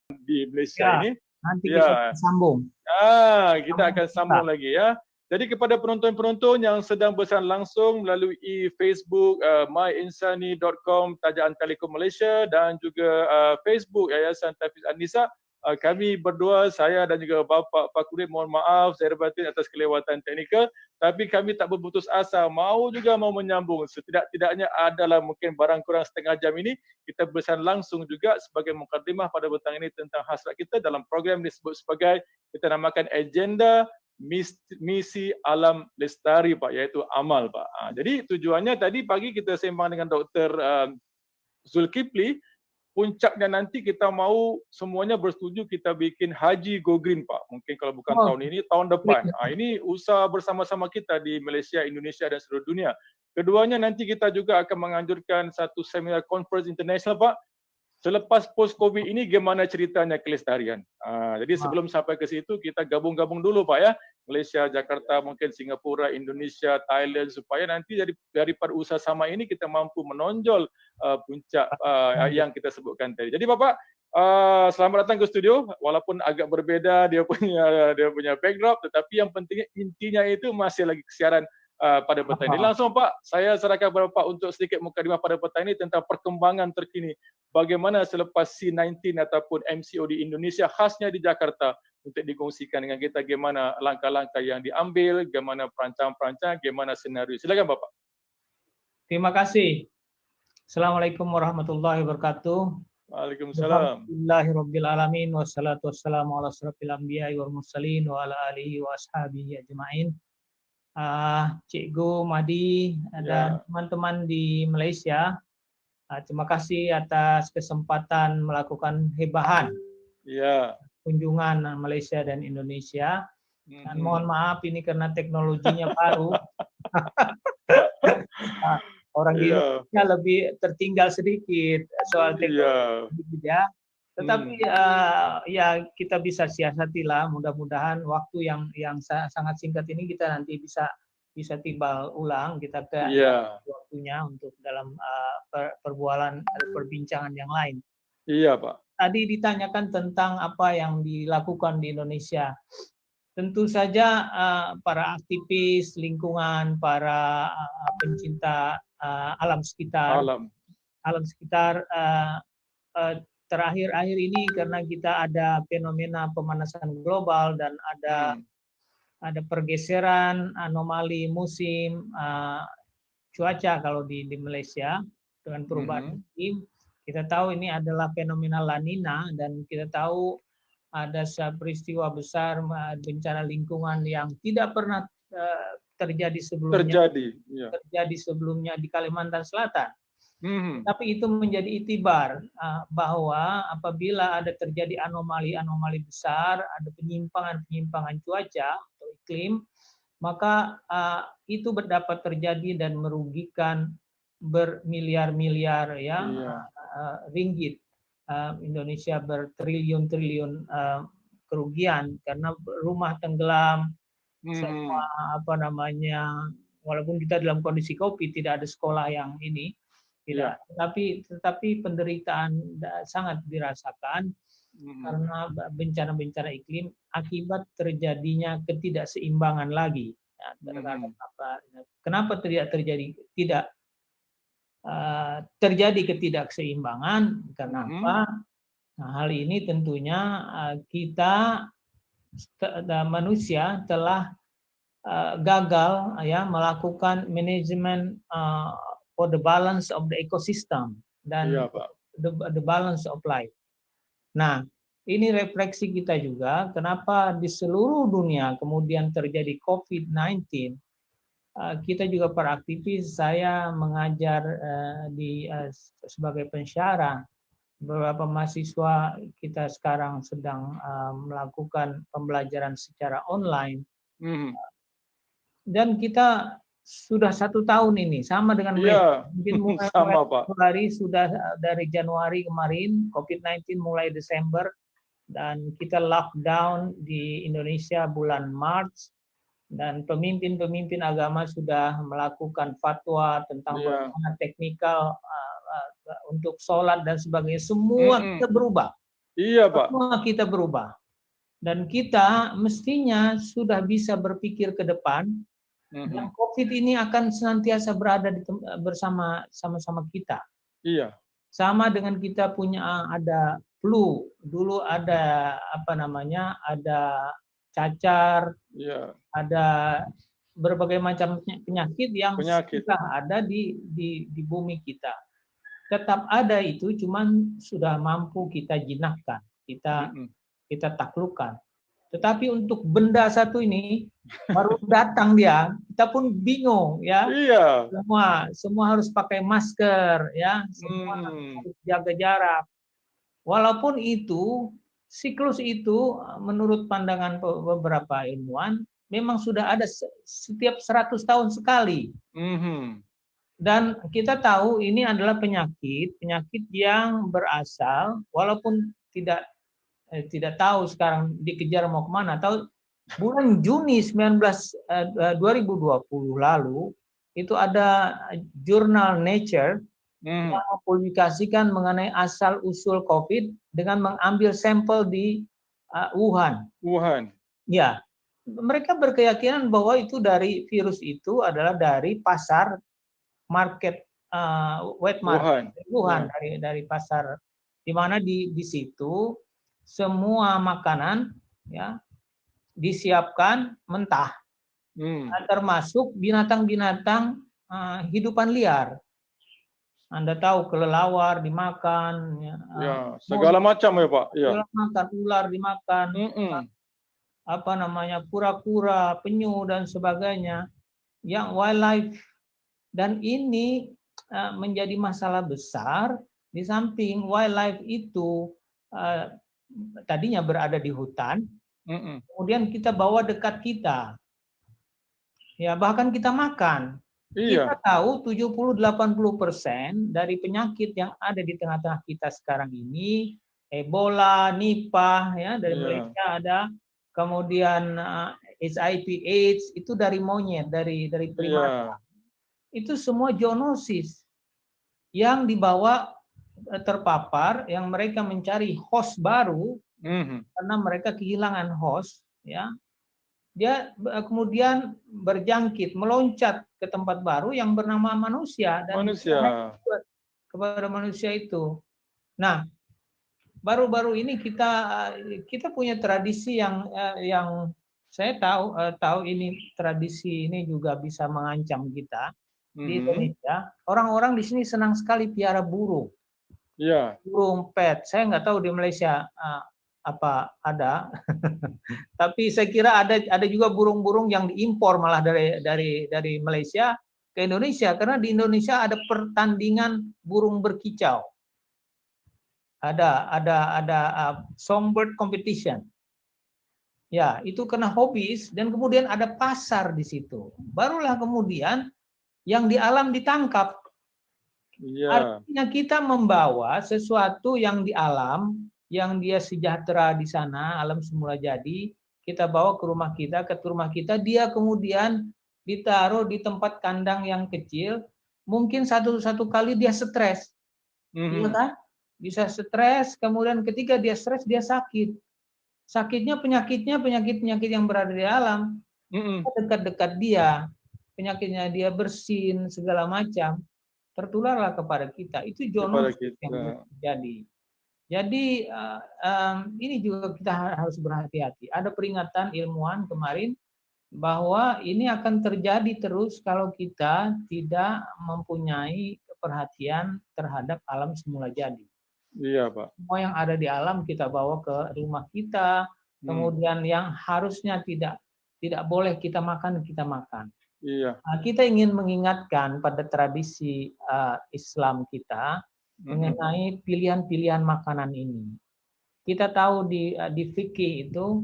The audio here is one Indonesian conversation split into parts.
di Malaysia Ya, ini. nanti kita Ya, sambung. kita akan sambung lagi ya. Jadi kepada penonton-penonton yang sedang bersiaran langsung melalui Facebook myInsani.com Tajaan Telekom Malaysia dan juga Facebook Yayasan Tafiz An-Nisa, kami berdua, saya dan juga Bapak Fakhruddin, mohon maaf zahir batin atas kelewatan teknikal, tapi kami tak berputus asa, mau menyambung. Setidak-tidaknya adalah mungkin barang kurang setengah jam ini kita bersiaran langsung juga sebagai mukadimah pada petang ini tentang hasrat kita dalam program disebut sebagai, kita namakan agenda misi alam lestari Pak, iaitu amal Pak. Jadi tujuannya tadi pagi kita sembang dengan Dr. Zulkifli, puncaknya nanti kita mau semuanya bersetuju kita bikin haji go green Pak. Mungkin kalau bukan tahun ini, tahun depan. Ini usaha bersama-sama kita di Malaysia, Indonesia dan seluruh dunia. Keduanya nanti kita juga akan menganjurkan satu seminar conference international Pak. Selepas post-COVID ini gimana ceritanya kelestarian. Jadi sebelum sampai ke situ kita gabung-gabung dulu Pak ya. Malaysia, Jakarta, mungkin Singapura, Indonesia, Thailand, supaya nanti daripada usaha sama ini kita mampu menonjol puncak yang kita sebutkan tadi. Jadi Bapak, selamat datang ke studio. Walaupun agak berbeda dia punya backdrop, tetapi yang pentingnya intinya itu masih lagi kesiaran pada petang ini. Langsung Pak, saya serahkan kepada Pak untuk sedikit mukadimah pada petang ini tentang perkembangan terkini. Bagaimana selepas C19 ataupun MCO di Indonesia, khasnya di Jakarta, untuk dikongsikan dengan kita bagaimana langkah-langkah yang diambil, bagaimana perancangan-perancangan, bagaimana senario. Silakan Bapak. Terima kasih. Assalamualaikum warahmatullahi wabarakatuh. Waalaikumsalam. Alhamdulillahirrabbilalamin wassalatu wassalamu ala asrofil anbiya'i wal mursalin wa ala alihi wa ashabihi ajma'in. Cikgu Mahdi dan teman-teman di Malaysia, terima kasih atas kesempatan melakukan hebahan kunjungan Malaysia dan Indonesia. Dan mohon maaf ini karena teknologinya baru. Orang di Indonesia lebih tertinggal sedikit soal teknologi ya. Tetapi ya kita bisa siasatilah, mudah-mudahan waktu yang sangat singkat ini kita nanti bisa timbal ulang, kita ke waktunya untuk dalam perbincangan yang lain. Iya Pak. Tadi ditanyakan tentang apa yang dilakukan di Indonesia. Tentu saja para aktivis lingkungan, para pencinta alam sekitar, terakhir-akhir ini karena kita ada fenomena pemanasan global dan ada pergeseran anomali musim cuaca kalau di Malaysia dengan perubahan iklim. Kita tahu ini adalah fenomena La Nina dan kita tahu ada peristiwa besar bencana lingkungan yang tidak pernah terjadi sebelumnya di Kalimantan Selatan. Tapi itu menjadi itibar bahwa apabila ada terjadi anomali-anomali besar, ada penyimpangan-penyimpangan cuaca atau iklim, maka itu dapat terjadi dan merugikan bermiliar-miliar ringgit. Indonesia bertriliun-triliun kerugian karena rumah tenggelam, semua walaupun kita dalam kondisi COVID tidak ada sekolah yang ini. Tidak, tetapi penderitaan sangat dirasakan karena bencana-bencana iklim akibat terjadinya ketidakseimbangan lagi. Kenapa tidak terjadi ketidakseimbangan? Kenapa? Nah, hal ini tentunya manusia telah gagal melakukan manajemen for the balance of the ecosystem dan the balance of life. Nah, ini refleksi kita juga kenapa di seluruh dunia kemudian terjadi COVID-19. Kita juga para aktivis, saya mengajar sebagai pensyarah. Beberapa mahasiswa kita sekarang sedang melakukan pembelajaran secara online. Dan kita sudah 1 tahun ini sama dengan mereka. Mungkin mulai Februari sudah dari Januari kemarin, COVID-19 mulai Desember dan kita lockdown di Indonesia bulan Maret dan pemimpin-pemimpin agama sudah melakukan fatwa tentang bagaimana teknikal untuk sholat dan sebagainya. Semua kita berubah. Iya, Pak. Semua kita berubah. Dan kita mestinya sudah bisa berpikir ke depan, dan COVID ini akan senantiasa berada bersama sama kita. Iya. Sama dengan kita punya ada flu, dulu ada ada cacar, Iya. ada berbagai macam penyakit yang Penyakit. sudah ada di bumi kita. Tetap ada itu, cuman sudah mampu kita jinakkan, kita taklukkan. Tetapi untuk benda satu ini baru datang dia, kita pun bingung ya. Iya. Semua harus pakai masker ya, semua harus jaga jarak. Walaupun itu siklus itu menurut pandangan beberapa ilmuwan memang sudah ada setiap 100 tahun sekali. Dan kita tahu ini adalah penyakit yang berasal, walaupun tidak tahu sekarang dikejar mau kemana. Tahu bulan Juni 2020 lalu itu ada jurnal Nature yang mempublikasikan mengenai asal usul COVID dengan mengambil sampel di Wuhan. Ya, mereka berkeyakinan bahwa itu dari virus itu adalah dari pasar market wet market Wuhan, dari pasar, di mana di situ semua makanan ya disiapkan mentah, termasuk binatang-binatang hidupan liar. Anda tahu kelelawar dimakan, segala macam ya Pak. Makan ular dimakan, kura-kura, penyu dan sebagainya, yang wildlife. Dan ini menjadi masalah besar. Di samping wildlife itu tadinya berada di hutan, kemudian kita bawa dekat kita, ya bahkan kita makan. Kita tahu 70-80% dari penyakit yang ada di tengah-tengah kita sekarang ini, Ebola, Nipah, ya dari Malaysia ada, kemudian HIV/AIDS itu dari monyet, dari primata. Itu semua zoonosis yang dibawa terpapar, yang mereka mencari host baru karena mereka kehilangan host, ya dia kemudian berjangkit, meloncat ke tempat baru yang bernama manusia dan kepada manusia itu. Nah, baru-baru ini kita punya tradisi yang saya tahu ini tradisi ini juga bisa mengancam kita di Indonesia. Orang-orang di sini senang sekali piara burung. Burung pet. Saya nggak tahu di Malaysia apa ada. Tapi saya kira ada juga burung-burung yang diimpor malah dari Malaysia ke Indonesia, karena di Indonesia ada pertandingan burung berkicau. Ada songbird competition. Ya, itu kena hobis dan kemudian ada pasar di situ. Barulah kemudian yang di alam ditangkap. Artinya kita membawa sesuatu yang di alam, yang dia sejahtera di sana, alam semula jadi, kita bawa ke rumah kita, dia kemudian ditaruh di tempat kandang yang kecil, mungkin satu kali dia stres, iya kan? Bisa stres, kemudian ketika dia stres dia sakit. Sakitnya penyakit yang berada di alam, dekat-dekat dia, penyakitnya dia bersin segala macam, tertularlah kepada kita. Itu zoonosis yang terjadi. Jadi ini juga kita harus berhati-hati. Ada peringatan ilmuwan kemarin bahwa ini akan terjadi terus kalau kita tidak mempunyai perhatian terhadap alam semula jadi. Iya, Pak. Semua yang ada di alam kita bawa ke rumah kita, kemudian yang harusnya tidak boleh kita makan, kita makan. Iya. Nah, kita ingin mengingatkan pada tradisi Islam kita mengenai pilihan-pilihan makanan ini. Kita tahu di fikih itu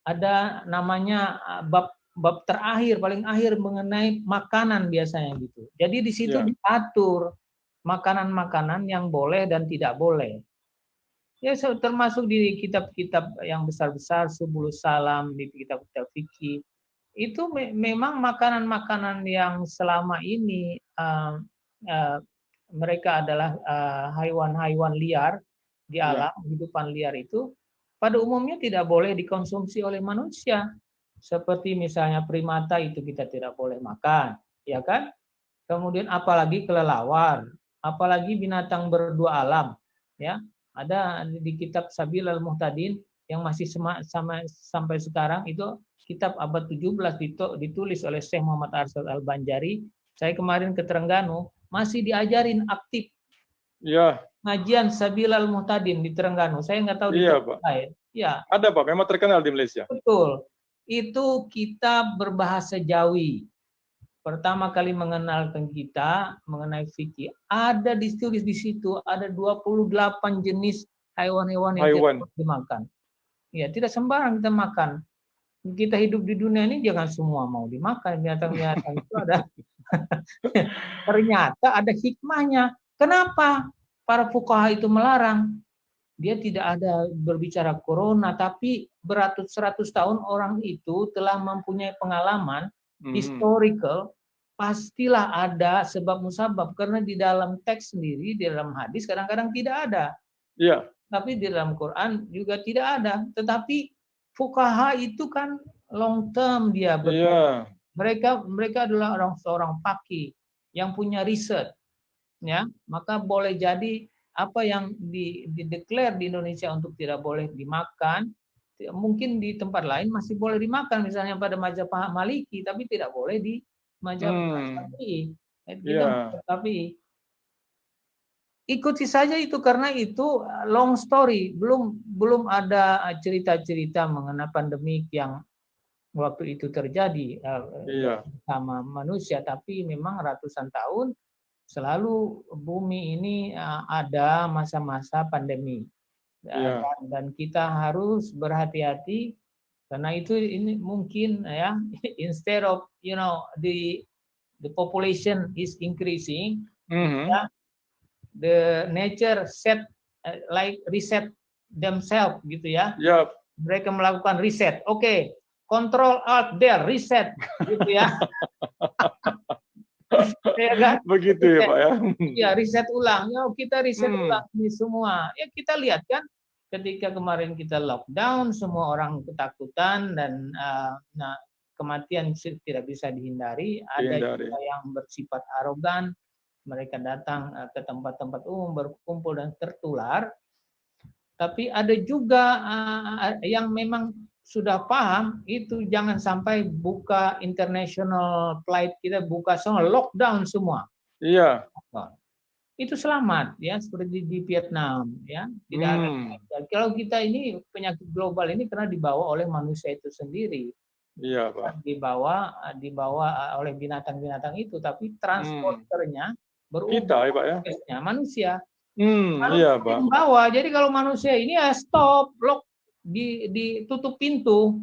ada namanya bab terakhir, paling akhir mengenai makanan biasanya gitu. Jadi di situ diatur makanan-makanan yang boleh dan tidak boleh. Ya termasuk di kitab-kitab yang besar-besar, Subulus Salam, di kitab-kitab fikih. Itu memang makanan-makanan yang selama ini mereka adalah haiwan-haiwan liar di alam, kehidupan liar itu pada umumnya tidak boleh dikonsumsi oleh manusia. Seperti misalnya primata itu kita tidak boleh makan, ya kan? Kemudian apalagi kelelawar, apalagi binatang berdua alam, ya. Ada di kitab Sabil al-Muhtadin yang masih sampai sekarang itu kitab abad 17 ditulis oleh Syekh Muhammad Arsyad Al-Banjari. Saya kemarin ke Terengganu masih diajarin aktif. Iya. Ngajian Sabil al-Muhtadin di Terengganu. Saya nggak tahu di tempat lain. Ya. Ada Pak, memang terkenal di Malaysia. Betul. Itu kitab berbahasa Jawi. Pertama kali mengenalkan kita mengenai fikih. Ada ditulis di situ ada 28 jenis hewan-hewan yang tidak dimakan. Ya, tidak sembarang kita makan. Kita hidup di dunia ini jangan semua mau dimakan. Binatang-binatang itu ada. Ternyata ada hikmahnya. Kenapa para fuqaha itu melarang? Dia tidak ada berbicara corona, tapi beratus-ratus tahun orang itu telah mempunyai pengalaman historical, pastilah ada sebab musabab. Karena di dalam teks sendiri, di dalam hadis kadang-kadang tidak ada. Iya. Tapi di dalam Quran juga tidak ada. Tetapi fuqaha itu kan long term dia Iya. Mereka adalah seorang faqih yang punya riset, ya. Maka boleh jadi apa yang dideklar di Indonesia untuk tidak boleh dimakan, mungkin di tempat lain masih boleh dimakan, misalnya pada mazhab Maliki, tapi tidak boleh di mazhab Syafi'i. Tapi ikuti saja itu karena itu long story, belum ada cerita-cerita mengenai pandemik yang waktu itu terjadi sama manusia, tapi memang ratusan tahun selalu bumi ini ada masa-masa pandemi, dan kita harus berhati-hati karena itu ini mungkin ya instead of the population is increasing, ya, the nature like reset themselves gitu ya. Mereka melakukan reset. Oke, control alt del reset gitu ya. Ya kan? Begitu ya Pak ya. Ya, riset ulang. Ya, kita riset ulang ini semua. Ya, kita lihat kan ketika kemarin kita lockdown, semua orang ketakutan dan kematian tidak bisa dihindari. Ada juga yang bersifat arogan. Mereka datang ke tempat-tempat umum, berkumpul dan tertular. Tapi ada juga yang memang sudah paham itu jangan sampai buka international flight kita buka semua, lockdown semua. Iya. Itu selamat ya, seperti di Vietnam ya. Tidak ada. Kalau kita ini penyakit global ini karena dibawa oleh manusia itu sendiri. Iya, Pak. Dibawa oleh binatang-binatang itu, tapi transporternya kita ya, Pak ya. Manusia. Iya, Pak. Membawa. Jadi kalau manusia ini ya stop, lock, ditutup pintu.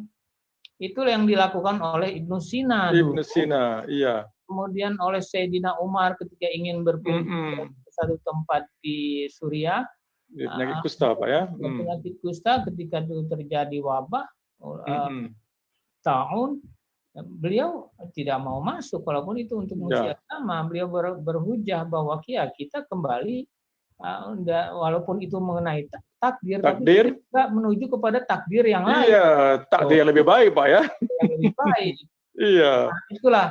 Itu yang dilakukan oleh Ibnu Sina. Ibnu Sina, iya. Kemudian oleh Sayyidina Umar ketika ingin berkunjung ke satu tempat di Suriah. Penyakit kusta, Pak ya. Penyakit kusta ketika itu terjadi wabah tahun, beliau tidak mau masuk walaupun itu untuk musuh agama. Beliau berhujah bahwa kita kembali walaupun itu mengenai takdir, tapi juga menuju kepada takdir yang lain. Iya, takdir yang lebih baik, Pak ya. Yang lebih baik. Iya. Itulah.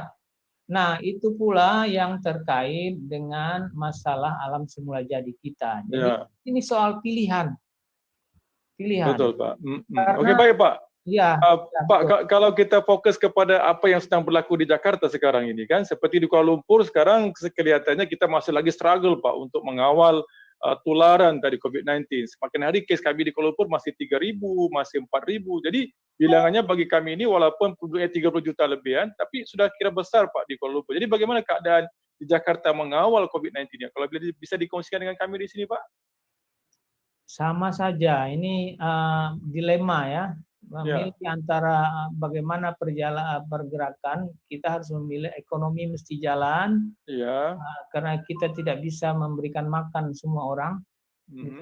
Nah, itu pula yang terkait dengan masalah alam semula jadi kita. Jadi ini soal pilihan. Betul, Pak. Oke, baik, Pak. Ya, Pak, kalau kita fokus kepada apa yang sedang berlaku di Jakarta sekarang ini kan, seperti di Kuala Lumpur sekarang kelihatannya kita masih lagi struggle Pak untuk mengawal tularan dari COVID-19. Semakin hari kes kami di Kuala Lumpur masih 3.000, masih 4.000. Jadi bilangannya bagi kami ini walaupun penduduknya 30 juta lebihan, tapi sudah kira besar Pak di Kuala Lumpur. Jadi bagaimana keadaan di Jakarta mengawal COVID-19-nya? Kalau bisa dikongsikan dengan kami di sini Pak? Sama saja, ini dilema ya. Memilih antara bagaimana pergerakan, kita harus memilih ekonomi mesti jalan, karena kita tidak bisa memberikan makan semua orang,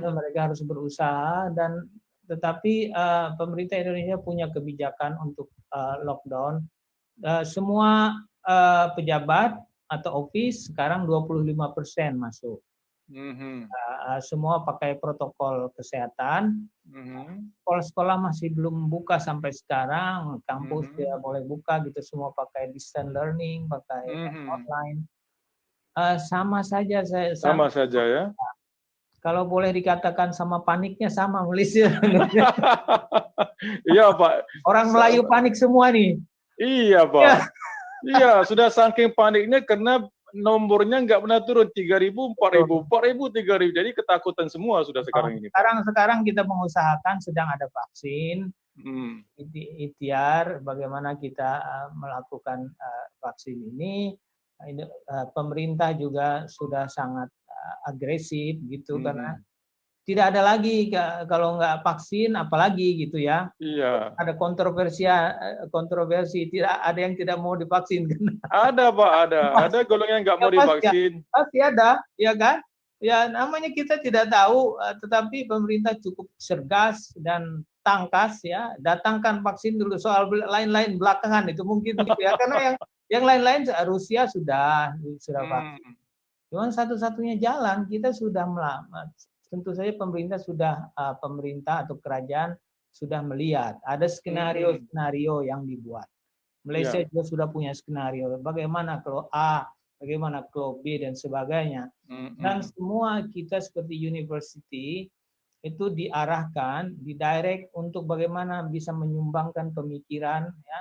mereka harus berusaha, dan tetapi pemerintah Indonesia punya kebijakan untuk lockdown. Semua pejabat atau office sekarang 25% masuk. Semua pakai protokol kesehatan. Sekolah-sekolah masih belum buka sampai sekarang, kampus tidak boleh buka gitu, semua pakai distance learning, pakai online. Sama saja Sama saja ya. Kalau boleh dikatakan sama paniknya sama Malaysia. Iya Pak. Orang Melayu panik semua nih. Iya Pak. Iya, sudah saking paniknya karena nomornya nggak pernah turun, 3.000, 4.000, 4.000, 3.000. Jadi ketakutan semua sudah sekarang ini. Sekarang kita mengusahakan, sedang ada vaksin, ikhtiar bagaimana kita melakukan vaksin ini. Pemerintah juga sudah sangat agresif gitu, karena tidak ada lagi kalau nggak vaksin apalagi gitu ya. Iya. Ada kontroversi, tidak ada yang tidak mau divaksin. Ada Pak, ada golongan yang nggak mau divaksin. Pasti ada, ya kan? Ya namanya kita tidak tahu, tetapi pemerintah cukup cerdas dan tangkas ya. Datangkan vaksin dulu, soal lain-lain belakangan itu mungkin gitu ya. Karena yang lain-lain Rusia sudah vaksin. Cuma satu-satunya jalan kita sudah melamar. Tentu saja pemerintah atau kerajaan sudah melihat ada skenario yang dibuat. Malaysia juga sudah punya skenario. Bagaimana kalau A, bagaimana kalau B dan sebagainya. Dan semua kita seperti university itu diarahkan, didirect untuk bagaimana bisa menyumbangkan pemikiran, ya.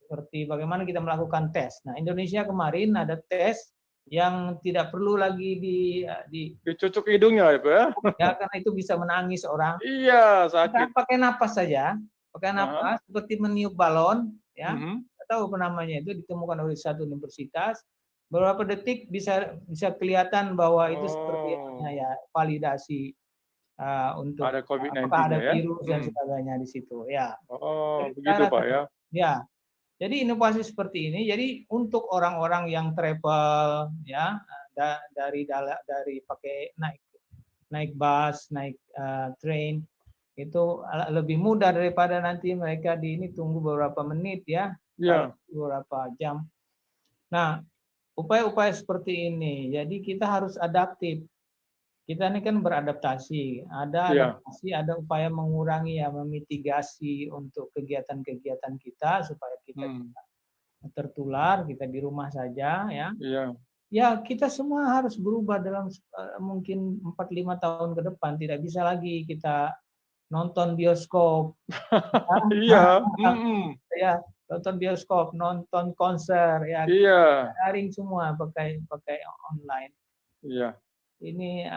Seperti bagaimana kita melakukan tes. Nah, Indonesia kemarin ada tes yang tidak perlu lagi dicucuk hidungnya ya Pak ya? Ya, karena itu bisa menangis orang. Iya, sakit. Kita pakai napas saja, pakai napas seperti meniup balon, ya. Tahu apa namanya itu, ditemukan oleh satu universitas. Beberapa detik bisa kelihatan bahwa itu seperti ya validasi untuk ada COVID-19 apakah ada ya? virus dan sebagainya di situ, ya. Begitu Pak ya? Ya. Jadi inovasi seperti ini, jadi untuk orang-orang yang travel, ya, dari pakai naik bus, naik train, itu lebih mudah daripada nanti mereka ini tunggu beberapa menit ya, beberapa jam. Nah, upaya-upaya seperti ini, jadi kita harus adaptif. Kita ini kan beradaptasi, ada upaya mengurangi ya, memitigasi untuk kegiatan-kegiatan kita supaya kita tertular, kita di rumah saja ya. Ya, kita semua harus berubah dalam mungkin 4-5 tahun ke depan. Tidak bisa lagi kita nonton bioskop. Ya, nonton bioskop, nonton konser ya. Daring semua pakai online. Iya. Ini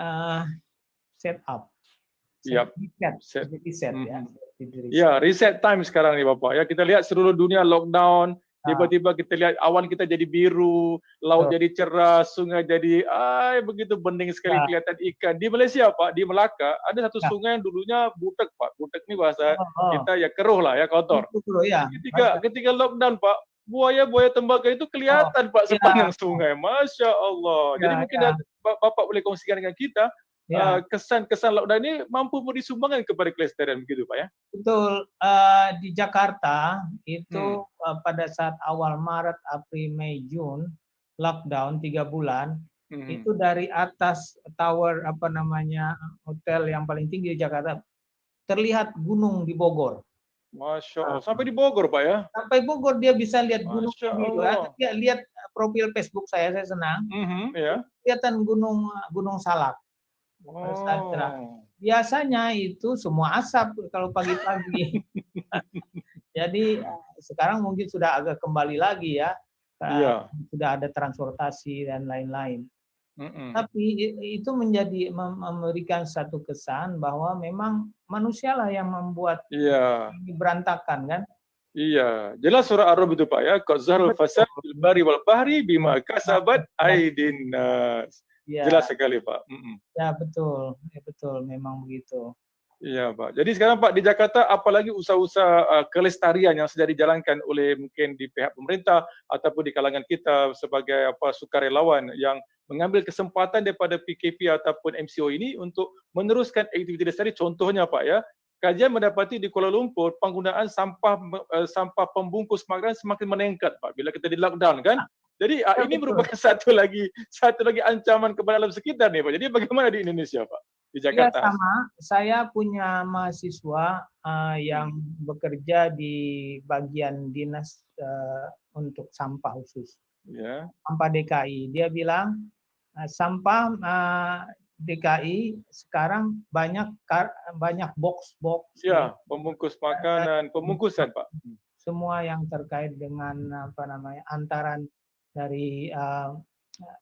setup. Reset ya. Ya, reset time sekarang nih Bapak. Ya, kita lihat seluruh dunia lockdown. Tiba-tiba kita lihat awan kita jadi biru, laut jadi cerah, sungai jadi begitu bening sekali kelihatan ikan. Di Malaysia Pak, di Melaka ada satu sungai yang dulunya butek Pak. Butek ini bahasa kita ya keruh lah ya, kotor. Ketika lockdown Pak, buaya tembaga itu kelihatan Pak sepanjang sungai. Masya Allah. Jadi mungkin Bapak boleh kongsikan dengan kita kesan-kesan lockdown ini mampu disumbangkan kepada kelestarian begitu Pak ya? Betul. Di Jakarta itu pada saat awal Maret, April, Mei, Jun lockdown 3 bulan, itu dari atas tower hotel yang paling tinggi di Jakarta terlihat gunung di Bogor. Masya Allah. Sampai di Bogor Pak ya? Sampai Bogor dia bisa lihat gunung itu. Dia lihat profil Facebook saya senang. Kelihatan gunung Salak. Biasanya itu semua asap kalau pagi-pagi. Jadi sekarang mungkin sudah agak kembali lagi ya. Sudah ada transportasi dan lain-lain. Tapi itu memberikan satu kesan bahwa memang manusialah yang membuat ini berantakan kan. Iya, jelas surah Ar-Rum itu Pak ya. Qadzarul fasad fil bari wal bahri bima kasabat aydin nas. Jelas sekali Pak. Ya betul, memang begitu. Iya Pak. Jadi sekarang Pak di Jakarta apalagi usaha-usaha kelestarian yang sedang dijalankan oleh mungkin di pihak pemerintah ataupun di kalangan kita sebagai sukarelawan yang mengambil kesempatan daripada PKP ataupun MCO ini untuk meneruskan aktiviti lestari. Contohnya Pak ya, kajian mendapati di Kuala Lumpur penggunaan sampah pembungkus makanan semakin meningkat Pak bila kita di lockdown kan. Jadi ini Betul. merupakan satu lagi ancaman kepada alam sekitar nih Pak. Jadi bagaimana di Indonesia Pak? Di Ya Jakarta. sama, saya punya mahasiswa yang bekerja di bagian dinas untuk sampah khusus, Ya. sampah DKI. Dia bilang sampah DKI sekarang banyak box-box, Ya, pembungkus makanan, pembungkusan Pak. semua yang terkait dengan antaran dari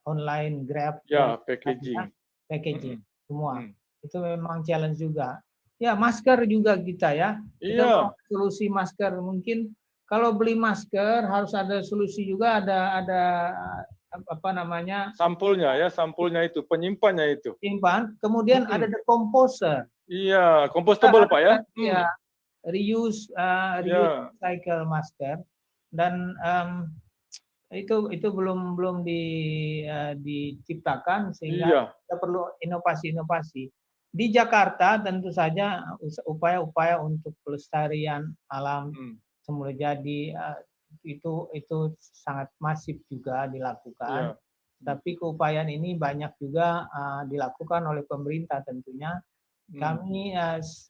online Grab, Ya, packaging. semua. Itu memang challenge juga. Ya, masker juga kita ya. Kita Iya. solusi masker mungkin kalau beli masker harus ada solusi juga, ada sampulnya ya, sampulnya itu, penyimpannya itu. Simpan, kemudian ada decomposer. Iya, compostable Pak ya. Ya, reuse cycle masker, dan itu belum diciptakan, sehingga kita perlu inovasi-inovasi. Di Jakarta tentu saja upaya-upaya untuk pelestarian alam semula jadi itu sangat masif juga dilakukan. Tapi keupayaan ini banyak juga dilakukan oleh pemerintah tentunya. Kami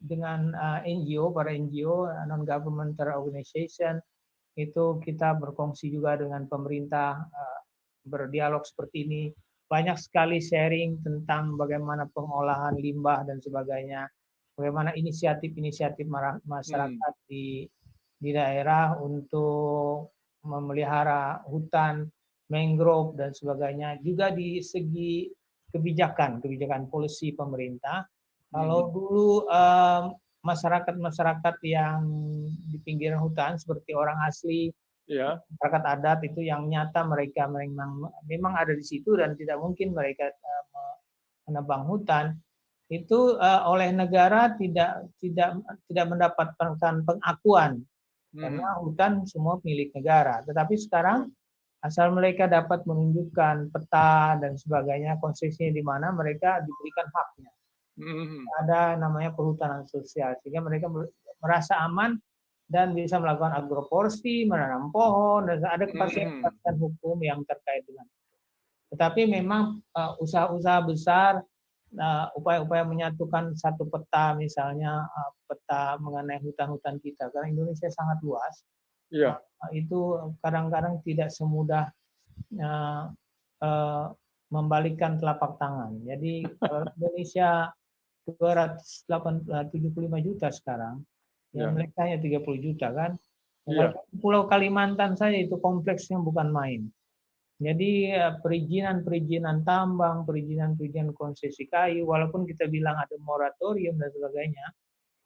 dengan NGO, para NGO, non-governmental organization, itu kita berkongsi juga dengan pemerintah, berdialog seperti ini. Banyak sekali sharing tentang bagaimana pengolahan limbah dan sebagainya, bagaimana inisiatif-inisiatif masyarakat di daerah untuk memelihara hutan, mangrove dan sebagainya. Juga di segi kebijakan polisi pemerintah. Kalau dulu masyarakat yang di pinggiran hutan seperti orang asli, masyarakat adat itu yang nyata mereka memang ada di situ dan tidak mungkin mereka menebang hutan, itu oleh negara tidak mendapatkan pengakuan karena hutan semua milik negara. Tetapi sekarang asal mereka dapat menunjukkan peta dan sebagainya, konsesinya di mana, mereka diberikan haknya. Ada namanya perhutanan sosial, sehingga mereka merasa aman dan bisa melakukan agroforestry, menanam pohon, dan ada kepastian hukum yang terkait dengan itu. Tetapi memang usaha-usaha besar, upaya-upaya menyatukan satu peta, misalnya peta mengenai hutan-hutan kita, karena Indonesia sangat luas, itu kadang-kadang tidak semudah membalikkan telapak tangan. Jadi Indonesia 275 juta sekarang, yang mereka hanya 30 juta kan. Pulau Kalimantan saja itu kompleksnya bukan main. Jadi perizinan tambang, perizinan konsesi kayu, walaupun kita bilang ada moratorium dan sebagainya,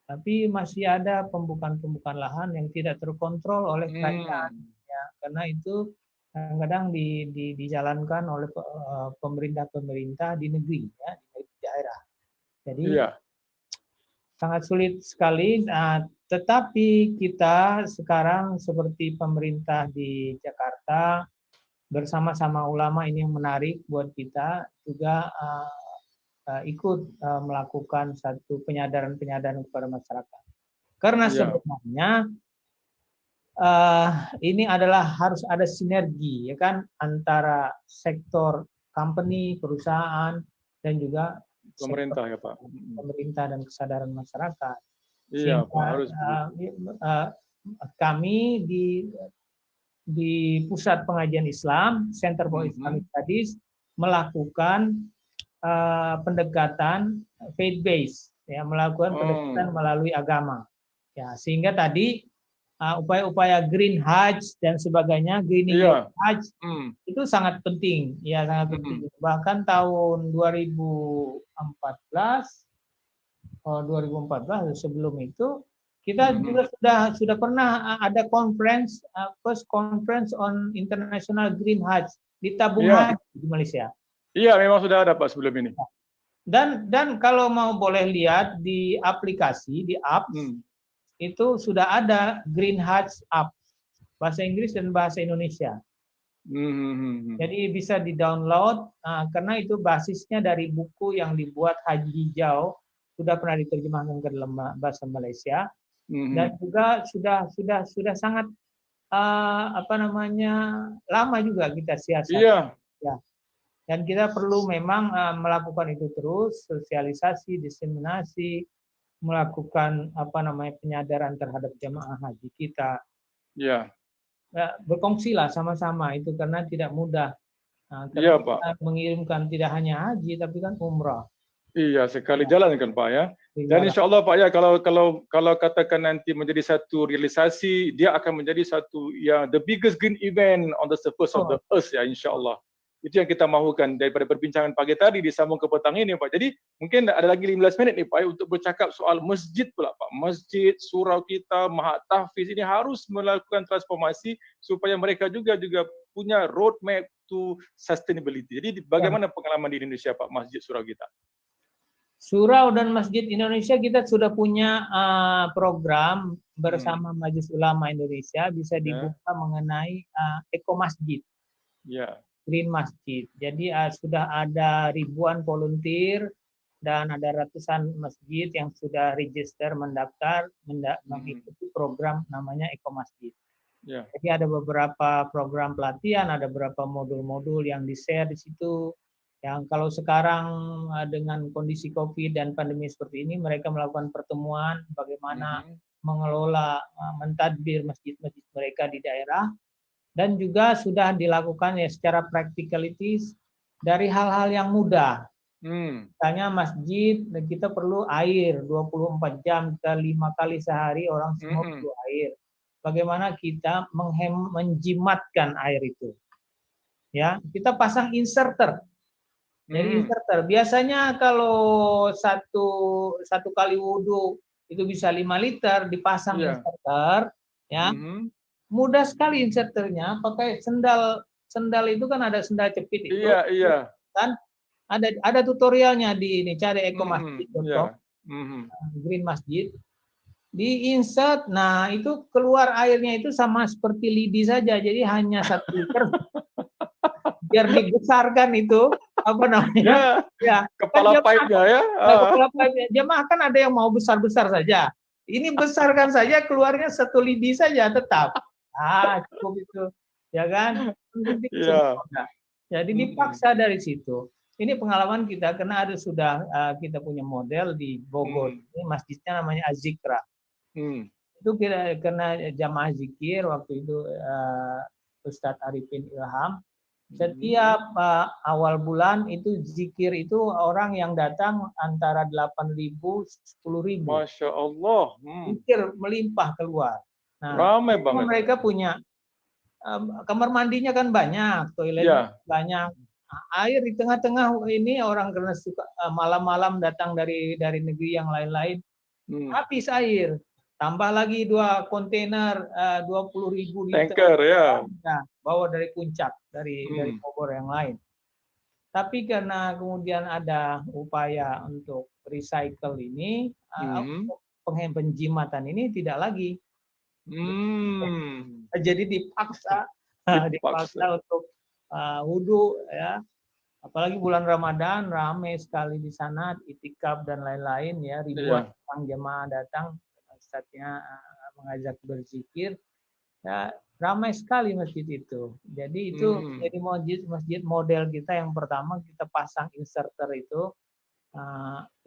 tapi masih ada pembukaan lahan yang tidak terkontrol oleh kerajaan. Ya, karena itu kadang-kadang dijalankan oleh pemerintah di negeri, ya, di daerah. Jadi sangat sulit sekali. Tetapi kita sekarang seperti pemerintah di Jakarta bersama-sama ulama, ini yang menarik buat kita juga ikut melakukan satu penyadaran kepada masyarakat. Karena sebenarnya ini adalah harus ada sinergi, ya kan, antara sektor company, perusahaan, dan juga pemerintah ya Pak. Pemerintah dan kesadaran masyarakat. Iya Pak, harus kami di Pusat Pengajian Islam, Center for Islamic Studies, melakukan pendekatan faith based, ya, melakukan pendekatan melalui agama, ya, sehingga tadi upaya-upaya green hajj dan sebagainya, greening hajj itu sangat penting, ya, sangat penting. Bahkan tahun 2014 sebelum itu kita juga sudah pernah ada conference, first conference on international green hajj di Tabung Haji di Malaysia. Iya, memang sudah ada Pak sebelum ini. Dan kalau mau boleh lihat di aplikasi, di apps, itu sudah ada Green Hajj app, bahasa Inggris dan bahasa Indonesia. Jadi bisa di-download, karena itu basisnya dari buku yang dibuat Haji Hijau, sudah pernah diterjemahkan ke dalam bahasa Malaysia, dan juga sudah sangat apa namanya, lama juga kita siasat. Iya. Ya. Dan kita perlu memang melakukan itu terus, sosialisasi, diseminasi, melakukan apa namanya penyadaran terhadap jamaah haji kita. Iya. Ya, berkongsilah sama-sama itu karena tidak mudah. Nah, Iya, karena Pak. kita mengirimkan tidak hanya haji tapi kan umrah. Iya, sekali Ya, jalan kan Pak ya. Dan jalan. insya Allah Pak ya, kalau katakan nanti menjadi satu realisasi, dia akan menjadi satu yang the biggest green event on the surface of the earth ya, insya Allah. Itu yang kita mahukan daripada perbincangan pagi tadi disambung ke petang ini Pak. Jadi mungkin ada lagi 15 minit nih Pak ya, untuk bercakap soal masjid pula Pak. Masjid, surau kita, Mahat Tahfiz ini harus melakukan transformasi supaya mereka juga punya roadmap to sustainability. Jadi bagaimana pengalaman di Indonesia Pak, masjid surau kita? Surau dan Masjid Indonesia kita sudah punya program bersama Majelis Ulama Indonesia, bisa dibuka mengenai Eko Masjid, Green Masjid. Jadi sudah ada ribuan volunteer dan ada ratusan masjid yang sudah register mendaftar mengikuti program namanya Eko Masjid. Jadi ada beberapa program pelatihan, ada beberapa modul-modul yang di-share di situ. Yang kalau sekarang dengan kondisi COVID dan pandemi seperti ini, mereka melakukan pertemuan bagaimana mengelola, mentadbir masjid-masjid mereka di daerah, dan juga sudah dilakukan ya secara practicalities dari hal-hal yang mudah. Misalnya masjid, kita perlu air 24 jam, kita 5 kali sehari orang semua perlu air. Bagaimana kita menjimatkan air itu? Ya, kita pasang inserter. Jadi inserter biasanya kalau satu kali wudhu itu bisa 5 liter, dipasang inserter, ya mudah sekali inserternya. Pakai sendal itu kan ada sendal cepit itu, kan ada tutorialnya di ini, cari Eko Masjid Green Masjid, diinsert. Nah itu keluar airnya itu sama seperti lidi saja, jadi hanya 1 liter. Biar dibesarkan itu apa namanya kepala pipe-nya ya, kepala pipe-nya. Jemaah kan ada yang mau besar-besar saja, ini besarkan saja, keluarnya 1 lidi saja tetap cukup itu, ya kan. Jadi dipaksa dari situ. Ini pengalaman kita karena ada sudah kita punya model di Bogor. Ini masjidnya namanya Az-Zikra. Itu karena jamaah zikir waktu itu Ustadz Arifin Ilham. Setiap awal bulan itu zikir itu orang yang datang antara 8.000 10.000. Masya Allah. Zikir melimpah keluar. Nah, ramai banget. Mereka punya kamar mandinya kan banyak, toiletnya banyak. Nah, air di tengah-tengah ini orang karena suka malam-malam datang dari negeri yang lain-lain, habis air. Tambah lagi 2 kontainer 20.000 liter. Tanker Bawa dari puncak, dari Bogor yang lain. Tapi karena kemudian ada upaya untuk recycle ini, penjimatan ini tidak lagi. Jadi dipaksa untuk wudhu ya. Apalagi bulan Ramadan ramai sekali di sana, itikaf dan lain-lain ya, ribuan orang jemaah datang, ustadznya mengajak berzikir. Ya, ramai sekali masjid itu. Jadi itu jadi masjid model kita yang pertama, kita pasang inserter itu.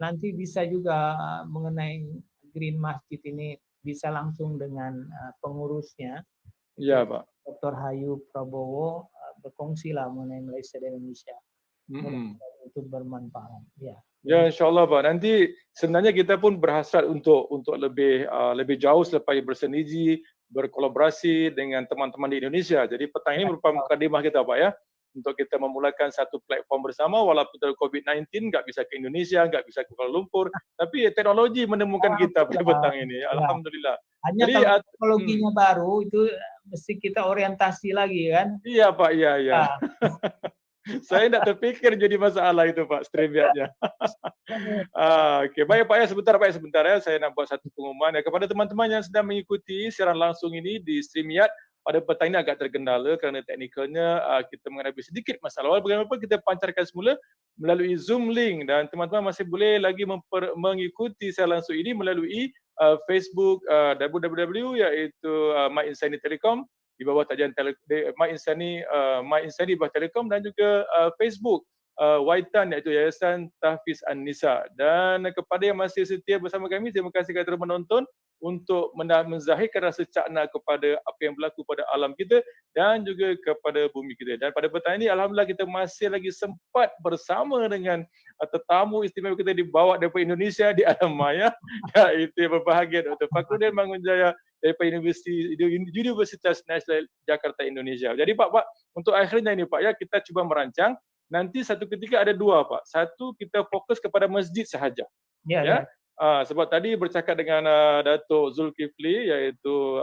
Nanti bisa juga mengenai Green Masjid ini bisa langsung dengan pengurusnya. Iya, Pak. Dr. Hayu Prabowo berkongsi lah mengenai Malaysia dan Indonesia. Itu bermanfaat. Ya, insya Allah Pak. Nanti sebenarnya kita pun berhasrat untuk lebih jauh selepas bersinergi, berkolaborasi dengan teman-teman di Indonesia. Jadi petang ini merupakan mukadimah kita Pak ya, untuk kita memulakan satu platform bersama. Walaupun dari COVID-19 nggak bisa ke Indonesia, nggak bisa ke Kuala Lumpur, tapi teknologi menemukan kita pada petang ini. Alhamdulillah. Hanya jadi, kalau teknologinya baru itu mesti kita orientasi lagi kan? Iya Pak, iya. Saya tidak terpikir jadi masalah itu Pak, StreamYard-nya. Oke, baik Pak ya, sebentar ya, saya nak buat satu pengumuman ya kepada teman-teman yang sedang mengikuti siaran langsung ini di StreamYard. Pada petang ini agak terkendala kerana teknikalnya kita menghadapi sedikit masalah. Bagaimanapun kita pancarkan semula melalui Zoom link, dan teman-teman masih boleh lagi mengikuti siaran langsung ini melalui Facebook www iaitu My Insanity Telecom, di bawah tajian My Insani, My Insani Bah Telekom, dan juga Facebook Waitan, iaitu Yayasan Tahfiz An-Nisa. Dan kepada yang masih setia bersama kami, terima kasih kerana terus menonton untuk menzahirkan rasa cakna kepada apa yang berlaku pada alam kita dan juga kepada bumi kita. Dan pada petang ini, alhamdulillah kita masih lagi sempat bersama dengan tetamu istimewa kita dibawa daripada Indonesia di alam maya, iaitu yang berbahagia Dr. Fakruddin Mangunjaya daripada Universitas Nasional Jakarta, Indonesia. Jadi Pak, untuk akhirnya ini Pak, ya, kita cuba merancang. Nanti satu ketika ada dua Pak. Satu, kita fokus kepada masjid sahaja. Ya. Sebab tadi bercakap dengan Datuk Zulkifli, iaitu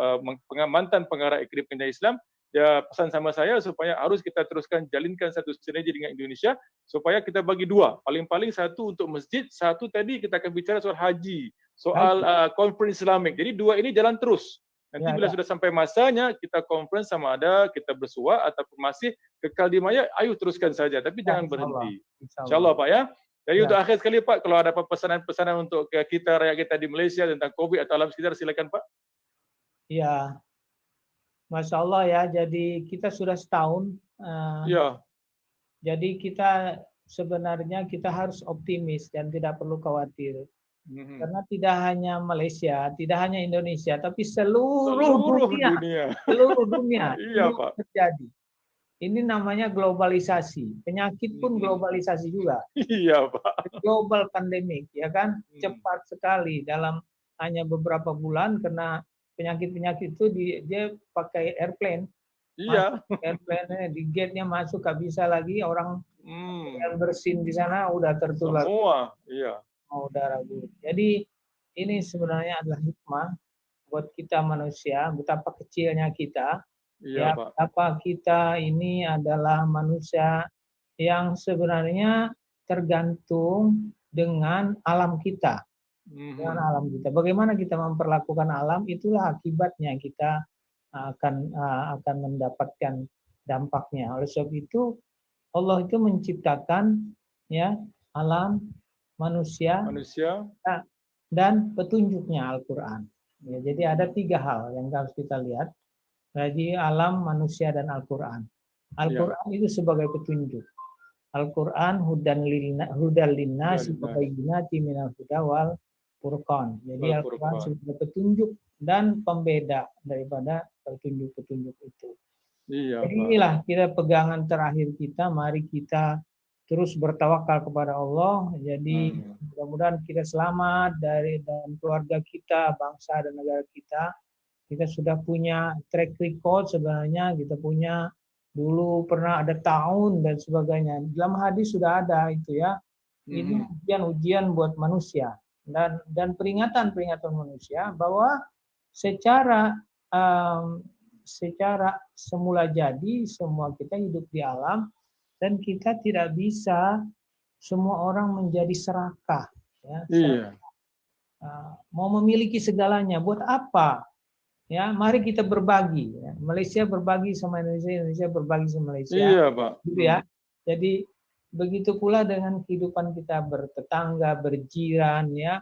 mantan pengarah Akademi Pengajian Islam, dia pesan sama saya supaya harus kita teruskan jalinkan satu sinergi dengan Indonesia supaya kita bagi dua. Paling-paling satu untuk masjid, satu tadi kita akan bicara soal haji, soal conference Islamik. Jadi dua ini jalan terus. Nanti bila sudah sampai masanya, kita conference sama ada kita bersua ataupun masih kekal di maya, ayo teruskan saja. Tapi jangan berhenti. InsyaAllah Pak, ya. Jadi untuk akhir sekali Pak, kalau ada pesanan-pesanan untuk kita, rakyat kita di Malaysia tentang COVID atau alam sekitar, silakan Pak. Ya, Masya Allah ya, jadi kita sudah setahun. Ya. Jadi kita sebenarnya kita harus optimis dan tidak perlu khawatir. Karena tidak hanya Malaysia, tidak hanya Indonesia, tapi seluruh dunia. Seluruh dunia iya, ini Pak. terjadi. Ini namanya globalisasi. Penyakit pun globalisasi juga. Iya, Pak. Global pandemic, ya kan? Cepat sekali dalam hanya beberapa bulan, karena penyakit-penyakit itu dia pakai airplane. Iya. Airplane di gate-nya masuk, gak bisa lagi orang yang bersin di sana udah tertular. Semua, iya. Udara buruk. Jadi ini sebenarnya adalah hikmah buat kita manusia, betapa kecilnya kita. Iya, ya, Pak. betapa kita ini adalah manusia yang sebenarnya tergantung dengan alam kita. Dengan alam kita. Bagaimana kita memperlakukan alam, itulah akibatnya kita akan mendapatkan dampaknya. Oleh sebab itu Allah itu menciptakan ya alam, manusia dan petunjuknya Al-Quran. Ya, jadi ada 3 hal yang harus kita lihat. Jadi alam, manusia, dan Al-Quran. Al-Quran itu sebagai petunjuk. Al-Quran hudal linnasi wa bayyinatin minal huda wal furqan. Jadi Al-Quran sebagai petunjuk dan pembeda daripada petunjuk-petunjuk itu. Iya, jadi inilah kita pegangan terakhir kita. Mari kita terus bertawakal kepada Allah. Jadi mudah-mudahan kita selamat dan keluarga kita, bangsa dan negara kita. Kita sudah punya track record sebenarnya. Kita punya dulu pernah ada tahun dan sebagainya. Dalam hadis sudah ada itu ya. Ini ujian-ujian buat manusia dan peringatan-peringatan manusia bahwa secara semula jadi semua kita hidup di alam. Dan kita tidak bisa semua orang menjadi serakah. Ya, serakah. Mau memiliki segalanya, buat apa? Ya, mari kita berbagi. Ya. Malaysia berbagi sama Indonesia, Indonesia berbagi sama Malaysia. Iya, Pak. Gitu ya. Jadi begitu pula dengan kehidupan kita bertetangga, berjiran, ya,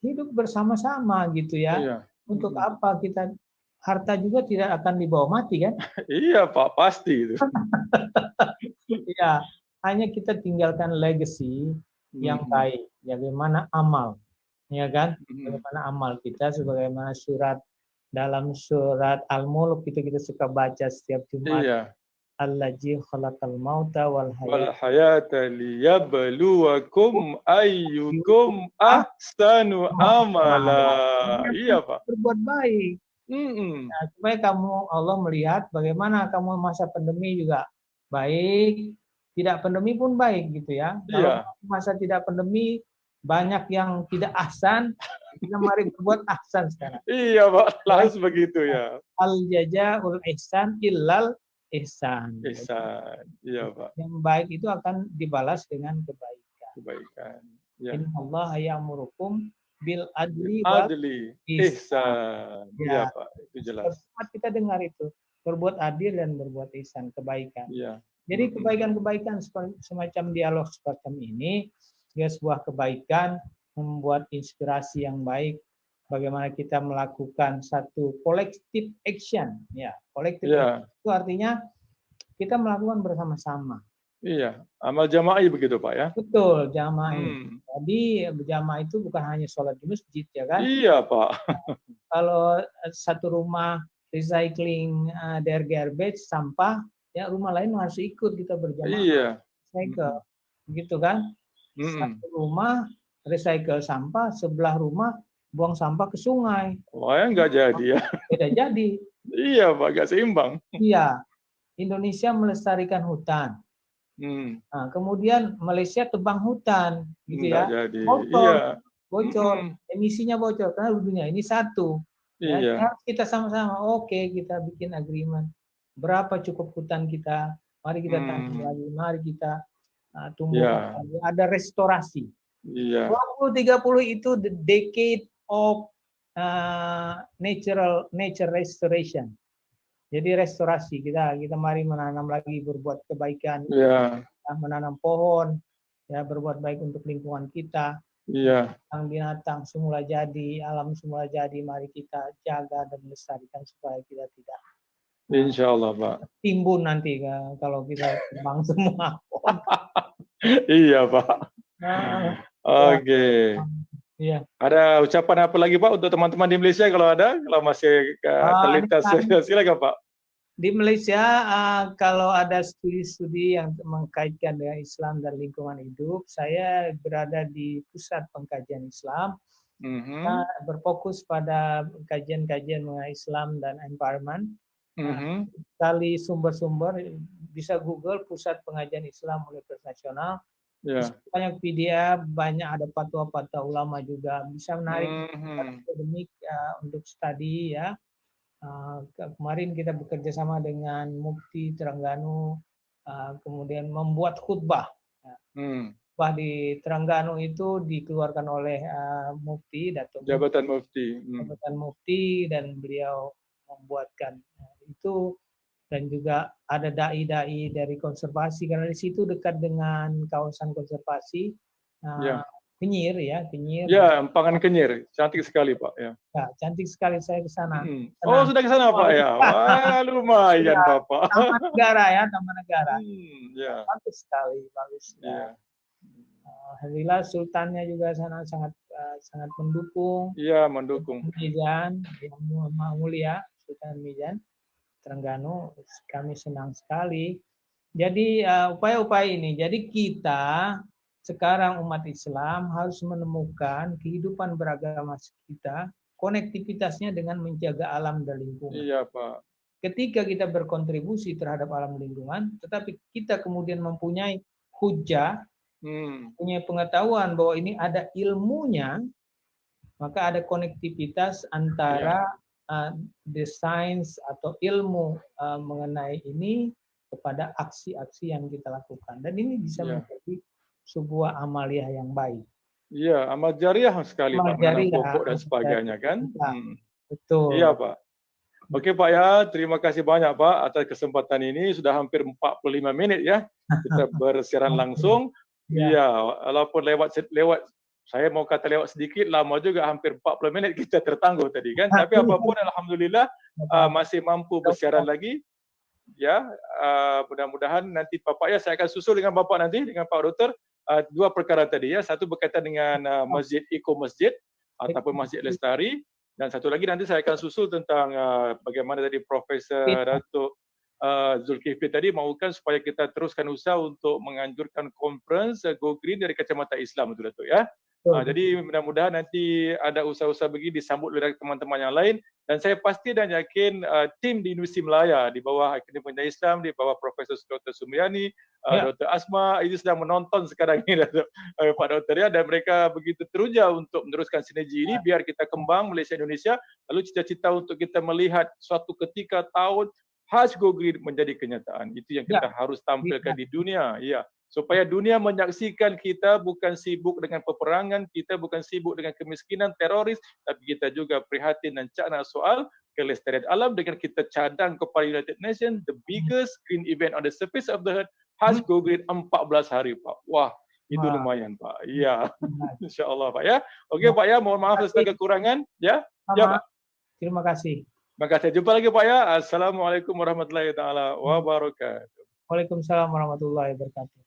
hidup bersama-sama gitu ya. Iya. Untuk apa kita? Harta juga tidak akan dibawa mati kan? Iya Pak, pasti itu. Ya, hanya kita tinggalkan legacy yang baik. Bagaimana amal, ya kan? Bagaimana amal kita, sebagaimana dalam surat Al-Mulk kita suka baca setiap Jumat. Iya. Allazi khalaqal mauta wal hayata liyabluwakum ayyukum ahsanu amala. Iya Pak. Berbuat baik. Nah, supaya Allah melihat bagaimana kamu masa pandemi juga baik, tidak pandemi pun baik gitu ya. Kalau masa tidak pandemi banyak yang tidak ahsan, kita mari berbuat ahsan sekarang. Iya Pak, harus begitu ya. Al jazaa'ul ihsan illal ihsan. Ihsan, iya Pak. Yang baik itu akan dibalas dengan kebaikan. Kebaikan. Ya. Innallaha ya'murukum bil adli ihsan. Iya Pak, itu jelas. Kita dengar itu, berbuat adil dan berbuat ihsan, kebaikan. Iya. Jadi kebaikan-kebaikan semacam dialog semacam ini, ya sebuah kebaikan membuat inspirasi yang baik bagaimana kita melakukan satu collective action. Ya, collective Ya, action itu artinya kita melakukan bersama-sama. iya. Amal jama'i begitu Pak ya. Betul, jamaah. Hmm. Jadi jamaah itu bukan hanya sholat di masjid ya kan. Iya Pak. Kalau satu rumah recycling their garbage sampah, ya rumah lain harus ikut kita berjamaah. Iya. Recycle, begitu kan? Satu rumah recycle sampah, sebelah rumah buang sampah ke sungai. Wah, ya nggak jadi ya. Tidak jadi. Iya Pak, nggak seimbang. Iya, Indonesia melestarikan hutan. Nah, kemudian Malaysia tebang hutan, gitu Nggak ya. jadi. Bocor, Iya. bocor, emisinya bocor karena dunia ini satu. Ya, Iya. harus kita sama-sama. Oke, kita bikin agreement. Berapa cukup hutan kita? Mari kita tanam lagi. Mari kita tumbuhkan lagi. Ada restorasi. Iya. 2030 itu the decade of nature restoration. Jadi restorasi kita mari menanam lagi, berbuat kebaikan, menanam pohon, ya berbuat baik untuk lingkungan kita. Iya. Binatang semula jadi, alam semula jadi, mari kita jaga dan melestarikan supaya kita tidak Insya Allah Pak. timbun nanti kalau kita tebang semua. Iya Pak. Oke. Iya. Ada ucapan apa lagi Pak untuk teman-teman di Malaysia kalau ada? Kalau masih terlintas, silakan Pak. Di Malaysia kalau ada studi-studi yang mengkaitkan dengan Islam dan lingkungan hidup, saya berada di pusat pengkajian Islam, berfokus pada kajian-kajian mengenai Islam dan environment. Sekali sumber-sumber bisa Google Pusat Pengajian Islam Universitas Nasional. Banyak PDF, banyak ada fatwa-fatwa ulama juga, bisa menarik akademik untuk studi ya. Kemarin kita bekerja sama dengan Mufti Terengganu, kemudian membuat khutbah. Khutbah di Terengganu itu dikeluarkan oleh Mufti, Jabatan Mufti. Jabatan Mufti, dan beliau membuatkan itu. Dan juga ada dai-dai dari konservasi, karena di situ dekat dengan kawasan konservasi. Kenyir ya, Kenyir. Ya, Empangan Kenyir, cantik sekali Pak. Ya, cantik sekali, saya ke sana. Oh, sudah ke sana Pak ya. Wah, lumayan Bapak. Taman Negara ya, Taman Negara. Bagus sekali, bagus. Alhamdulillah Sultannya juga sana sangat mendukung. Iya, mendukung. Mizan, yang mulia Sultan Mizan Terengganu, kami senang sekali. Jadi upaya-upaya ini, jadi kita sekarang umat Islam harus menemukan kehidupan beragama kita, konektivitasnya dengan menjaga alam dan lingkungan. Iya Pak. Ketika kita berkontribusi terhadap alam lingkungan, tetapi kita kemudian mempunyai hujah, punya pengetahuan bahwa ini ada ilmunya, maka ada konektivitas antara the science atau ilmu mengenai ini kepada aksi-aksi yang kita lakukan, dan ini bisa menjadi sebuah amaliyah yang baik. Iya, amal jariah sekali Pak, menanam pokok dan sebagainya kan. Betul. Iya Pak. Oke Pak ya, terima kasih banyak Pak atas kesempatan ini. Sudah hampir 45 menit ya kita bersiaran langsung. Iya, walaupun lewat saya mau kata lewat sedikit, lama juga, hampir 40 menit kita tertangguh tadi kan. Tapi apapun alhamdulillah masih mampu bersiaran lagi. Ya, mudah-mudahan nanti Bapak ya, saya akan susul dengan Bapak nanti dengan Pak Doktor dua perkara tadi ya. Satu berkaitan dengan masjid Eco Masjid ataupun Masjid Lestari, dan satu lagi nanti saya akan susul tentang bagaimana tadi Profesor Datuk Zulkifli tadi mahukan supaya kita teruskan usaha untuk menganjurkan conference Go Green dari kacamata Islam, betul Datuk ya. Jadi mudah-mudahan nanti ada usaha-usaha begini disambut oleh teman-teman yang lain, dan saya pasti dan yakin tim di Universiti Melaya di bawah Akademi Pendidikan Islam, di bawah Profesor Dr. Sumiani, Dr. Asma itu sedang menonton sekarang ini Pak Dokter ya, dan mereka begitu teruja untuk meneruskan sinergi ini biar kita kembang Malaysia Indonesia. Lalu cita-cita untuk kita melihat suatu ketika tahun Hajj Go Green menjadi kenyataan, itu yang kita harus tampilkan di dunia ya. Supaya dunia menyaksikan kita bukan sibuk dengan peperangan, kita bukan sibuk dengan kemiskinan, teroris, tapi kita juga prihatin dan cakna soal kelestarian alam dengan kita cadang kepada United Nations, the biggest green event on the surface of the earth, Hajj Go Green 14 hari Pak. Wah, Itu Wah. lumayan Pak. Iya. Benar. Insya-Allah Pak ya. Okey Pak ya, mohon maaf atas kekurangan ya. Ya Sama. Pak. Terima kasih. Terima kasih. Jumpa lagi Pak ya. Assalamualaikum warahmatullahi taala wabarakatuh. Waalaikumsalam warahmatullahi wabarakatuh.